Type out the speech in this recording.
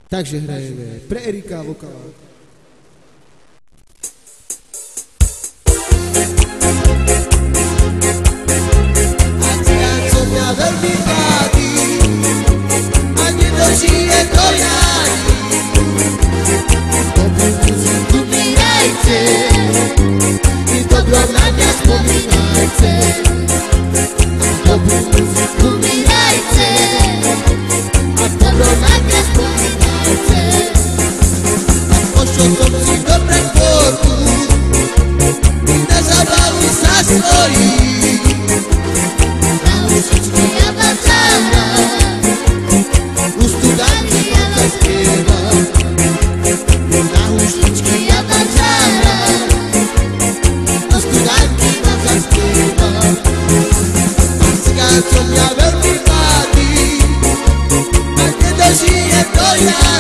Takže hrajeme pre Erika vokál. A cigán, co mňa veľmi vádi a nedožije do jary, dobrú muziku mi dajte, vy dobro na mňa spomínajte. Dobrú muziku mi dajte a dobro na mňa spomínajte. A pošlo som si dobre formu i na zabavu sa stojí. Na husičky ja vám zahrám, u studánky ja vám spievam. Na husičky ja vám zahrám, u studánky vám zaspievam. A cigán, co mňa veľmi vádi a nedožije do jary,